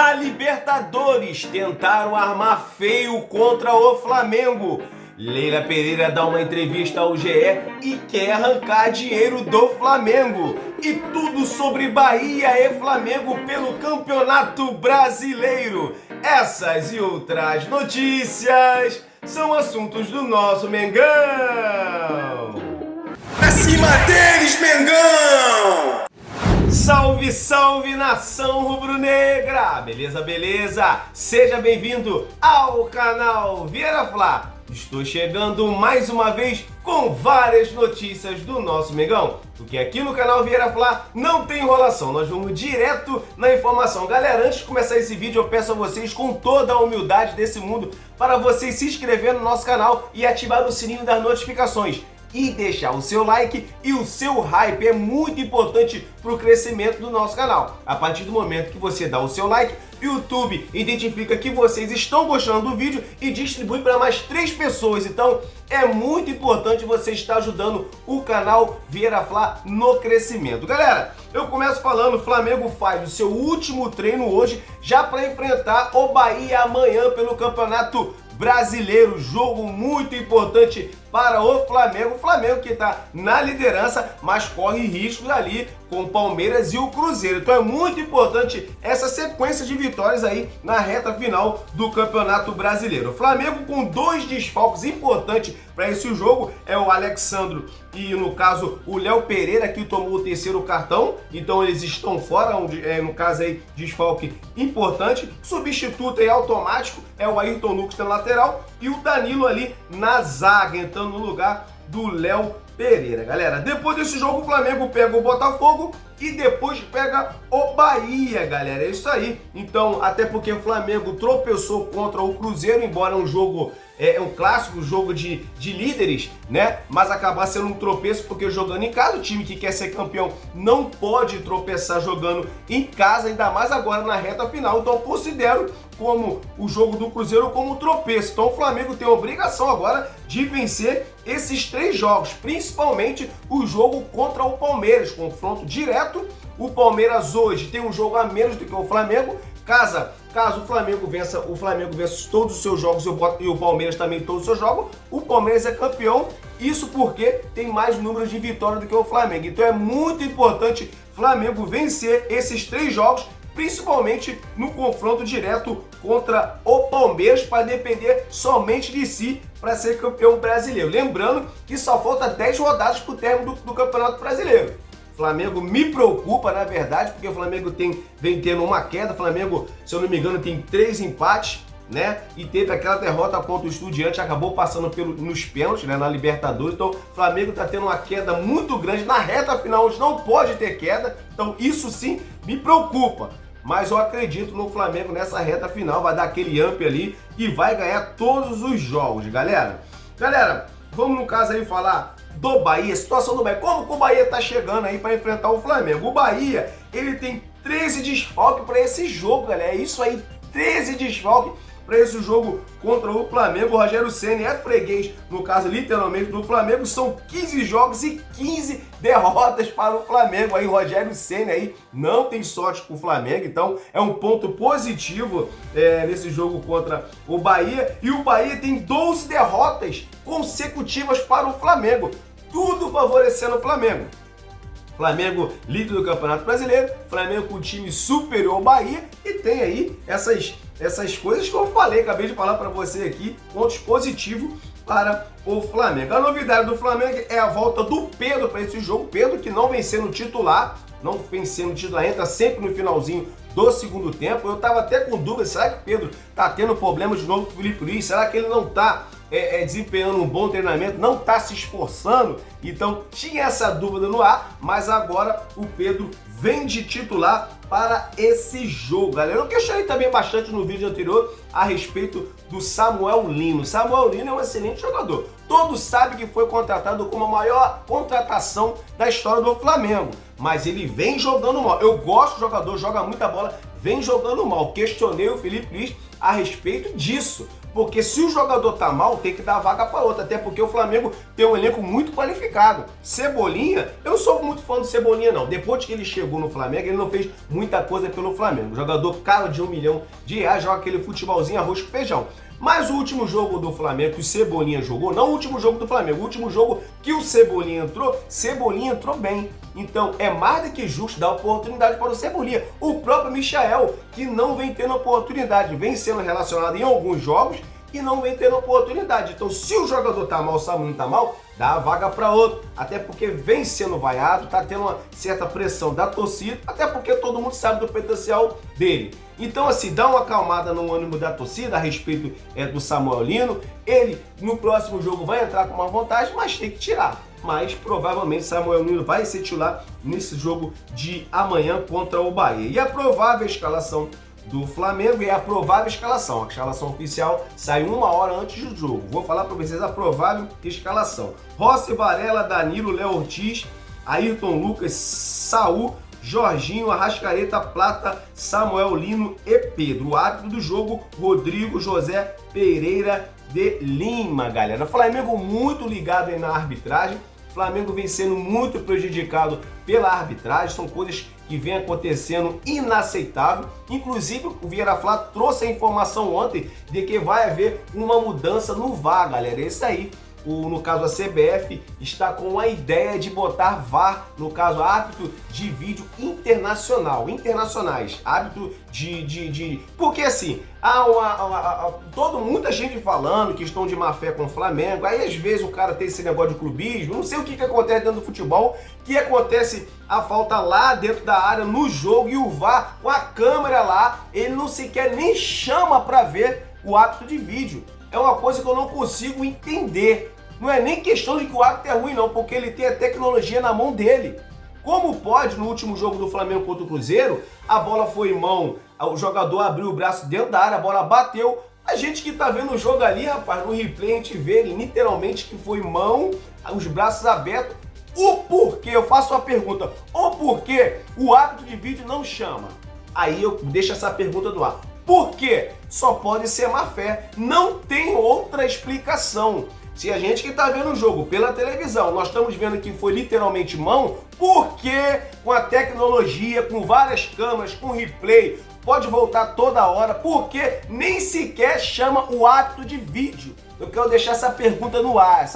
Na Libertadores, tentaram armar feio contra o Flamengo. Leila Pereira dá uma entrevista ao GE e quer arrancar dinheiro do Flamengo. E tudo sobre Bahia e Flamengo pelo Campeonato Brasileiro. Essas e outras notícias são assuntos do nosso Mengão. Acima deles, Mengão! Salve, salve, nação rubro-negra! Beleza, beleza? Seja bem-vindo ao canal Vieira Fla. Estou chegando mais uma vez com várias notícias do nosso Mengão, porque aqui no canal Vieira Fla não tem enrolação, nós vamos direto na informação. Galera, antes de começar esse vídeo, eu peço a vocês, com toda a humildade desse mundo, para vocês se inscrever no nosso canal e ativar o sininho das notificações. E deixar o seu like e o seu hype é muito importante para o crescimento do nosso canal. A partir do momento que você dá o seu like, o YouTube identifica que vocês estão gostando do vídeo e distribui para mais 3 pessoas. Então é muito importante você estar ajudando o canal Vieira Fla no crescimento. Galera, eu começo falando, o Flamengo faz o seu último treino hoje já para enfrentar o Bahia amanhã pelo Campeonato Brasileiro. Jogo muito importante para o Flamengo. O Flamengo que está na liderança, mas corre riscos ali com o Palmeiras e o Cruzeiro. Então é muito importante essa sequência de vitórias aí na reta final do Campeonato Brasileiro. O Flamengo com 2 desfalques importantes para esse jogo é o Alexandro e, no caso, o Léo Pereira, que tomou o 3º cartão. Então eles estão fora, no caso aí, desfalque importante. Substituto aí automático é o Ayrton Lucas na lateral e o Danilo ali na zaga, entrando no lugar do Léo Pereira. Galera, depois desse jogo o Flamengo pega o Botafogo e depois pega o Bahia, galera. É isso aí. Então, até porque o Flamengo tropeçou contra o Cruzeiro, embora um jogo, um clássico, jogo de líderes, né? Mas acabar sendo um tropeço porque jogando em casa, o time que quer ser campeão não pode tropeçar jogando em casa, ainda mais agora na reta final. Então, eu considero como o jogo do Cruzeiro como tropeço. Então o Flamengo tem a obrigação agora de vencer esses 3 jogos, principalmente o jogo contra o Palmeiras, confronto direto. O Palmeiras hoje tem um jogo a menos do que o Flamengo. Caso o Flamengo vença todos os seus jogos e o Palmeiras também todos os seus jogos, o Palmeiras é campeão. Isso porque tem mais números de vitória do que o Flamengo. Então é muito importante o Flamengo vencer esses 3 jogos, principalmente no confronto direto contra o Palmeiras, para depender somente de si para ser campeão brasileiro. Lembrando que só falta 10 rodadas para o término do Campeonato Brasileiro. O Flamengo me preocupa, na verdade, porque o Flamengo vem tendo uma queda. O Flamengo, se eu não me engano, tem 3 empates, né? E teve aquela derrota contra o Estudiantes, acabou passando nos pênaltis, né? Na Libertadores. Então, o Flamengo está tendo uma queda muito grande na reta final, onde não pode ter queda. Então, isso sim me preocupa. Mas eu acredito no Flamengo nessa reta final, vai dar aquele up ali e vai ganhar todos os jogos, galera. Galera, vamos no caso aí falar do Bahia, situação do Bahia. Como que o Bahia tá chegando aí para enfrentar o Flamengo? O Bahia, ele tem 13 desfalques para esse jogo, galera. É isso aí, 13 desfalques para esse jogo contra o Flamengo. O Rogério Ceni é freguês, no caso literalmente do Flamengo. São 15 jogos e 15 derrotas para o Flamengo. Aí o Rogério Ceni aí não tem sorte com o Flamengo, então é um ponto positivo nesse jogo contra o Bahia. E o Bahia tem 12 derrotas consecutivas para o Flamengo, tudo favorecendo o Flamengo. Flamengo líder do Campeonato Brasileiro, Flamengo com time superior ao Bahia, e tem aí essas coisas que eu falei, acabei de falar para você aqui, pontos positivos para o Flamengo. A novidade do Flamengo é a volta do Pedro para esse jogo. Pedro, que não vem sendo titular, entra sempre no finalzinho do segundo tempo. Eu estava até com dúvida, será que o Pedro está tendo problema de novo com o Felipe Luiz? Será que ele não está desempenhando um bom treinamento, não está se esforçando? Então tinha essa dúvida no ar, mas agora o Pedro vem de titular para esse jogo, galera. Eu questionei também bastante no vídeo anterior a respeito do Samuel Lino. Samuel Lino é um excelente jogador. Todos sabem que foi contratado como a maior contratação da história do Flamengo, mas ele vem jogando mal. Eu gosto do jogador, joga muita bola, vem jogando mal. Questionei o Felipe Luiz a respeito disso, Porque se o jogador tá mal, tem que dar a vaga para outro, até porque o Flamengo tem um elenco muito qualificado. Cebolinha, eu não sou muito fã do Cebolinha não, depois que ele chegou no Flamengo, ele não fez muita coisa pelo Flamengo. Jogador caro de R$1 milhão, joga aquele futebolzinho arroz com feijão. Mas o último jogo do Flamengo que o Cebolinha jogou, não o último jogo do Flamengo, o último jogo que o Cebolinha entrou bem. Então é mais do que justo dar oportunidade para o Cebolinha. O próprio Michael, que não vem tendo oportunidade, vem sendo relacionado em alguns jogos e não vem tendo oportunidade. Então se o jogador tá mal, o Samuel tá mal, dá a vaga para outro. Até porque vem sendo vaiado, tá tendo uma certa pressão da torcida, até porque todo mundo sabe do potencial dele. Então, assim, dá uma acalmada no ânimo da torcida a respeito do Samuel Lino. Ele, no próximo jogo, vai entrar com uma vantagem, mas tem que tirar. Mas, provavelmente, Samuel Lino vai ser titular nesse jogo de amanhã contra o Bahia. E a provável escalação do Flamengo é a provável escalação. A escalação oficial sai 1 hora antes do jogo. Vou falar para vocês a provável escalação. Rossi, Varela, Danilo, Léo Ortiz, Ayrton Lucas, Saul, Jorginho, Arrascaeta, Plata, Samuel Lino e Pedro. O árbitro do jogo, Rodrigo José Pereira de Lima, galera. Flamengo muito ligado aí na arbitragem. Flamengo vem sendo muito prejudicado pela arbitragem. São coisas que vem acontecendo inaceitável. Inclusive, o Vieira Flá trouxe a informação ontem de que vai haver uma mudança no VAR, galera. É isso aí. No caso a CBF está com a ideia de botar VAR, no caso árbitro de vídeo internacionais, árbitro porque assim, muita gente falando que estão de má fé com o Flamengo, aí às vezes o cara tem esse negócio de clubismo, não sei o que acontece dentro do futebol, que acontece a falta lá dentro da área, no jogo, e o VAR com a câmera lá, ele não sequer nem chama para ver o árbitro de vídeo. É uma coisa que eu não consigo entender. Não é nem questão de que o árbitro é ruim não, porque ele tem a tecnologia na mão dele. Como pode, no último jogo do Flamengo contra o Cruzeiro, a bola foi em mão, o jogador abriu o braço dentro da área, a bola bateu. A gente que tá vendo o jogo ali, rapaz, no replay a gente vê literalmente que foi mão, os braços abertos. O porquê, eu faço uma pergunta, o porquê o árbitro de vídeo não chama? Aí eu deixo essa pergunta no ar. Por quê? Só pode ser má fé, não tem outra explicação. Se a gente que está vendo o jogo pela televisão, nós estamos vendo que foi literalmente mão, porque com a tecnologia, com várias câmeras, com replay, pode voltar toda hora, porque nem sequer chama o árbitro de vídeo. Eu quero deixar essa pergunta no ar,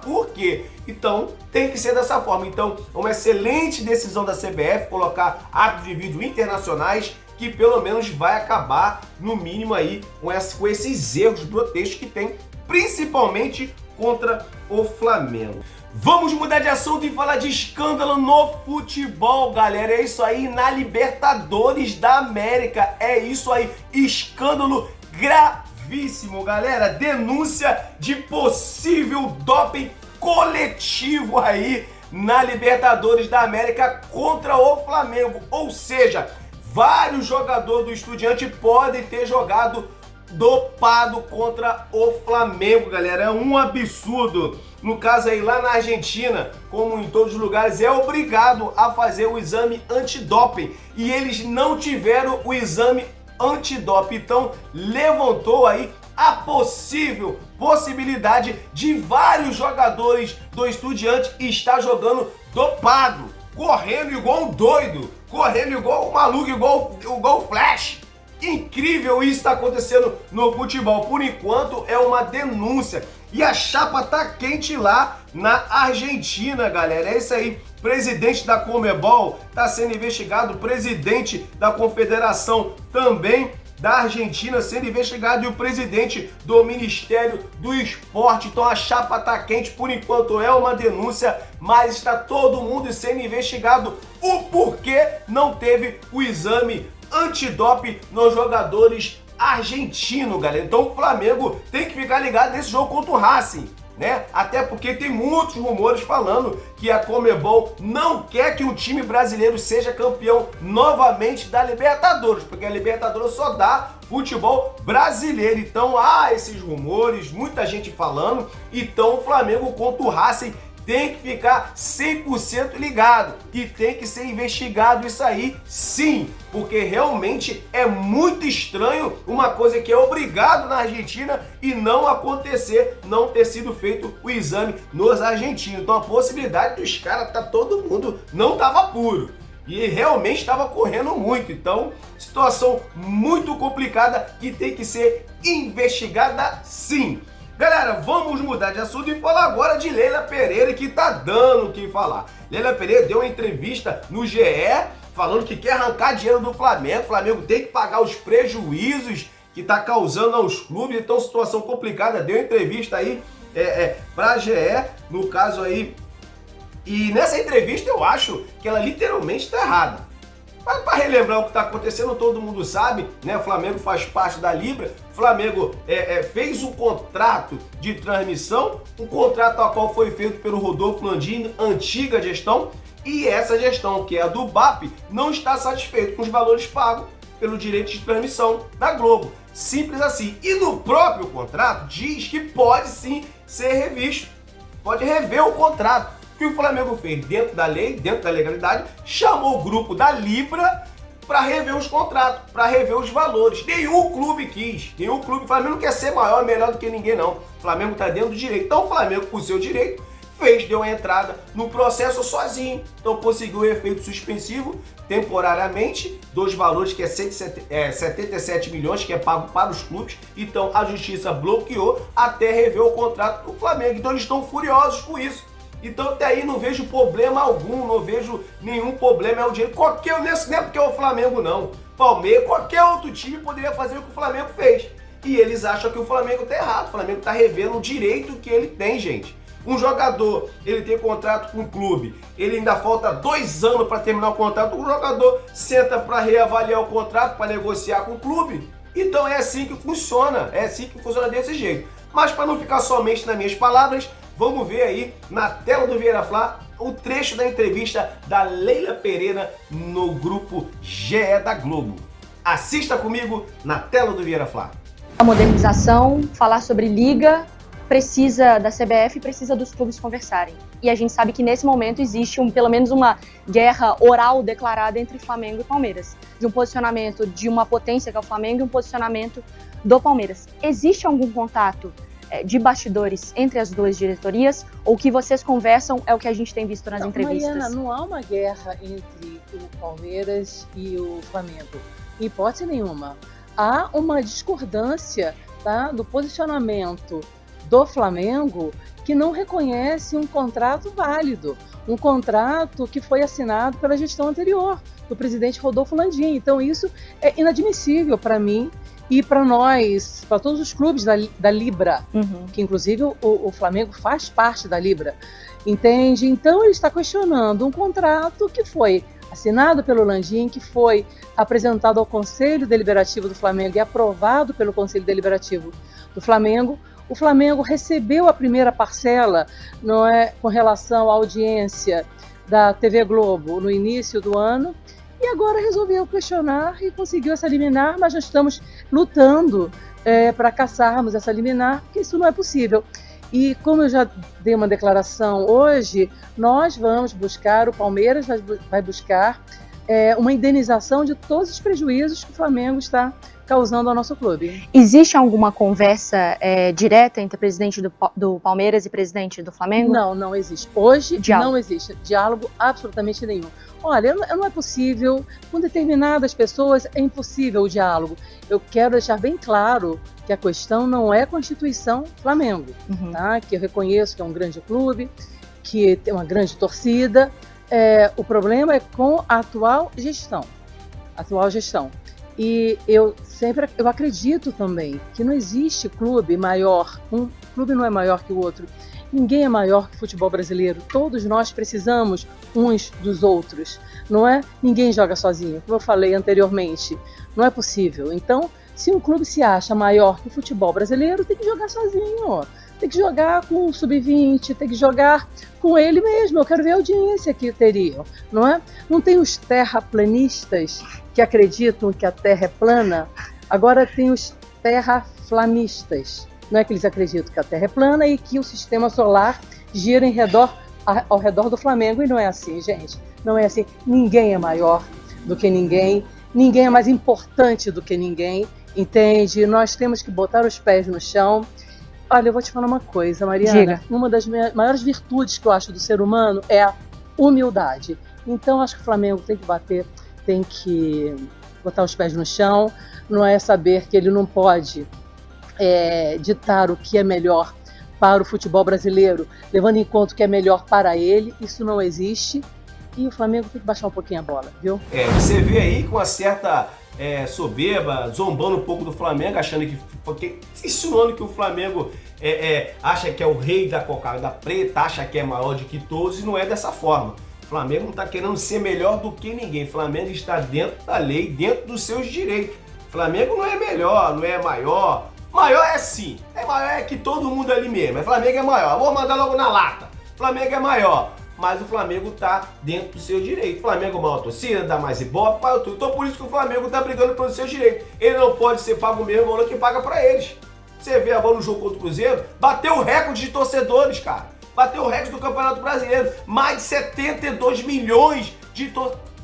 por quê? Então, tem que ser dessa forma. Então, é uma excelente decisão da CBF colocar árbitros de vídeo internacionais, que pelo menos vai acabar, no mínimo, aí com esses erros grotescos que tem, principalmente contra o Flamengo. Vamos mudar de assunto e falar de escândalo no futebol, galera. É isso aí, na Libertadores da América. É isso aí, escândalo gravíssimo, galera. Denúncia de possível doping coletivo aí na Libertadores da América contra o Flamengo. Ou seja, vários jogadores do Estudiante podem ter jogado dopado contra o Flamengo, galera. É um absurdo. No caso aí, lá na Argentina, como em todos os lugares, é obrigado a fazer o exame antidoping. E eles não tiveram o exame antidoping. Então, levantou aí a possibilidade de vários jogadores do Estudiante estar jogando dopado, correndo igual um doido, correndo igual um maluco, igual o Flash. Incrível isso está acontecendo no futebol. Por enquanto é uma denúncia e a chapa tá quente lá na Argentina, galera. É isso aí. Presidente da Conmebol está sendo investigado, presidente da Confederação também da Argentina sendo investigado e o presidente do Ministério do Esporte. Então a chapa tá quente, por enquanto é uma denúncia, mas está todo mundo sendo investigado. O porquê não teve o exame antidoping nos jogadores argentinos, galera. Então o Flamengo tem que ficar ligado nesse jogo contra o Racing, né? Até porque tem muitos rumores falando que a Conmebol não quer que o time brasileiro seja campeão novamente da Libertadores, porque a Libertadores só dá futebol brasileiro. Então há esses rumores, muita gente falando. Então o Flamengo contra o Racing tem que ficar 100% ligado e tem que ser investigado isso aí, sim, porque realmente é muito estranho uma coisa que é obrigado na Argentina e não acontecer, não ter sido feito o exame nos argentinos. Então a possibilidade dos caras todo mundo não estava puro. E realmente estava correndo muito. Então, situação muito complicada que tem que ser investigada sim. Galera, vamos mudar de assunto e falar agora de Leila Pereira, que tá dando o que falar. Leila Pereira deu uma entrevista no GE falando que quer arrancar dinheiro do Flamengo. O Flamengo tem que pagar os prejuízos que tá causando aos clubes. Então, situação complicada. Deu entrevista aí pra GE, no caso aí. E nessa entrevista eu acho que ela literalmente está errada. Mas para relembrar o que está acontecendo, todo mundo sabe, né? O Flamengo faz parte da Libra. O Flamengo fez um contrato de transmissão, um contrato a qual foi feito pelo Rodolfo Landim, antiga gestão, e essa gestão, que é a do BAP, não está satisfeito com os valores pagos pelo direito de transmissão da Globo. Simples assim. E no próprio contrato diz que pode sim ser revisto, pode rever o contrato. O que o Flamengo fez dentro da lei, dentro da legalidade, chamou o grupo da Libra para rever os contratos, para rever os valores. Nenhum clube quis, nenhum clube. O Flamengo não quer ser maior, melhor do que ninguém, não. O Flamengo está dentro do direito. Então o Flamengo, por seu direito, deu a entrada no processo sozinho. Então conseguiu o efeito suspensivo temporariamente dos valores, que é 77 milhões, que é pago para os clubes. Então a justiça bloqueou até rever o contrato do Flamengo. Então eles estão furiosos com isso. Então até aí não vejo problema algum, não vejo nenhum problema, é o dinheiro. Qualquer, não é porque é o Flamengo não, Palmeiras, qualquer outro time poderia fazer o que o Flamengo fez. E eles acham que o Flamengo tá errado, o Flamengo tá revendo o direito que ele tem, gente. Um jogador, ele tem contrato com o clube, ele ainda falta 2 anos para terminar o contrato, o jogador senta para reavaliar o contrato, para negociar com o clube. Então é assim que funciona desse jeito. Mas para não ficar somente nas minhas palavras, vamos ver aí na tela do Vieira Fla o trecho da entrevista da Leila Pereira no grupo GE da Globo. Assista comigo na tela do Vieira Fla. A modernização, falar sobre liga, precisa da CBF, precisa dos clubes conversarem. E a gente sabe que nesse momento existe pelo menos uma guerra oral declarada entre Flamengo e Palmeiras. De um posicionamento de uma potência que é o Flamengo e um posicionamento do Palmeiras. Existe algum contato de bastidores entre as duas diretorias, ou o que vocês conversam é o que a gente tem visto nas entrevistas? Mariana, não há uma guerra entre o Palmeiras e o Flamengo, em hipótese nenhuma. Há uma discordância, tá, do posicionamento do Flamengo, que não reconhece um contrato válido, um contrato que foi assinado pela gestão anterior, do presidente Rodolfo Landim. Então isso é inadmissível para mim, e para nós, para todos os clubes da Libra, que inclusive o Flamengo faz parte da Libra, entende? Então ele está questionando um contrato que foi assinado pelo Landim, que foi apresentado ao Conselho Deliberativo do Flamengo e aprovado pelo Conselho Deliberativo do Flamengo. O Flamengo recebeu a primeira parcela, não é, com relação à audiência da TV Globo no início do ano, e agora resolveu questionar e conseguiu essa liminar, mas nós estamos lutando para caçarmos essa liminar, porque isso não é possível. E como eu já dei uma declaração hoje, nós vamos buscar, o Palmeiras vai buscar uma indenização de todos os prejuízos que o Flamengo está causando ao nosso clube. Existe alguma conversa direta entre presidente do Palmeiras e presidente do Flamengo? Não, não existe. Hoje não existe diálogo absolutamente nenhum. Olha, não é possível, com determinadas pessoas é impossível o diálogo. Eu quero deixar bem claro que a questão não é a Constituição Flamengo, tá? Que eu reconheço que é um grande clube, que tem uma grande torcida. O problema é com a atual gestão. E eu acredito também que não existe clube maior, um clube não é maior que o outro. Ninguém é maior que o futebol brasileiro. Todos nós precisamos uns dos outros, não é? Ninguém joga sozinho, como eu falei anteriormente. Não é possível. Então, se um clube se acha maior que o futebol brasileiro, tem que jogar sozinho. Tem que jogar com o sub-20, tem que jogar com ele mesmo. Eu quero ver a audiência que teriam, não é? Não tem os terraplanistas que acreditam que a Terra é plana. Agora tem os terraflamistas. Não é que eles acreditam que a Terra é plana e que o sistema solar gira em redor ao redor do Flamengo, e não é assim, gente. Não é assim. Ninguém é maior do que ninguém, ninguém é mais importante do que ninguém, entende? Nós temos que botar os pés no chão. Olha, eu vou te falar uma coisa, Mariana. Diga. Uma das maiores virtudes que eu acho do ser humano é a humildade. Então, acho que o Flamengo tem que bater, tem que botar os pés no chão. Não é saber que ele não pode ditar o que é melhor para o futebol brasileiro, levando em conta o que é melhor para ele. Isso não existe. E o Flamengo tem que baixar um pouquinho a bola, viu? Você vê aí com uma certa soberba, zombando um pouco do Flamengo, achando insinuando que o Flamengo acha que é o rei da cocada preta, acha que é maior do que todos, e não é dessa forma. O Flamengo não está querendo ser melhor do que ninguém. O Flamengo está dentro da lei, dentro dos seus direitos. O Flamengo não é melhor, não é maior. Maior é sim. Maior é que todo mundo ali mesmo. Mas o Flamengo é maior. Eu vou mandar logo na lata. O Flamengo é maior. Mas o Flamengo tá dentro do seu direito. O Flamengo é maior torcida, dá mais ibope, paga tudo. Então por isso que o Flamengo tá brigando pelos seus direitos. Ele não pode ser pago o mesmo valor que paga pra eles. Você vê agora no jogo contra o Cruzeiro, bateu o recorde de torcedores, cara. Bateu o recorde do Campeonato Brasileiro. Mais de 72 milhões de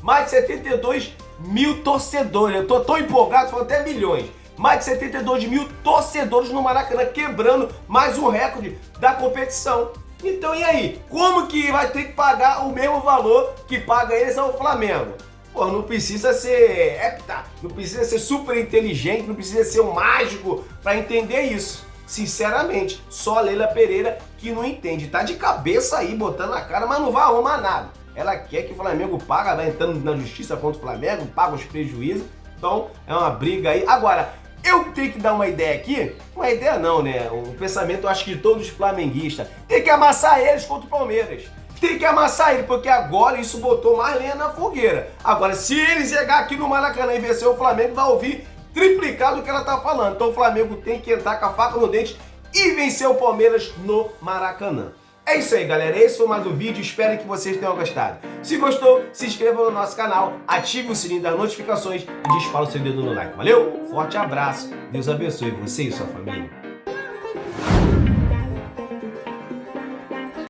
mais de 72 mil torcedores. Eu tô tão empolgado, falando até milhões. Mais de 72 mil torcedores no Maracanã, quebrando mais um recorde da competição. Então e aí? Como que vai ter que pagar o mesmo valor que paga eles ao Flamengo? Pô, não precisa ser não precisa ser super inteligente, não precisa ser um mágico para entender isso. Sinceramente, só a Leila Pereira que não entende. Tá de cabeça aí, botando a cara, mas não vai arrumar nada. Ela quer que o Flamengo paga, vai entrando na justiça contra o Flamengo, paga os prejuízos. Então é uma briga aí. Agora, eu tenho que dar uma ideia aqui, uma ideia não, né? Um pensamento, eu acho que de todos os flamenguistas. Tem que amassar eles contra o Palmeiras. Tem que amassar ele, porque agora isso botou mais lenha na fogueira. Agora, se ele chegar aqui no Maracanã e vencer o Flamengo, vai ouvir triplicado o que ela tá falando. Então o Flamengo tem que entrar com a faca no dente e vencer o Palmeiras no Maracanã. É isso aí, galera. Esse foi mais um vídeo. Espero que vocês tenham gostado. Se gostou, se inscreva no nosso canal, ative o sininho das notificações e dispara o seu dedo no like. Valeu? Forte abraço. Deus abençoe você e sua família.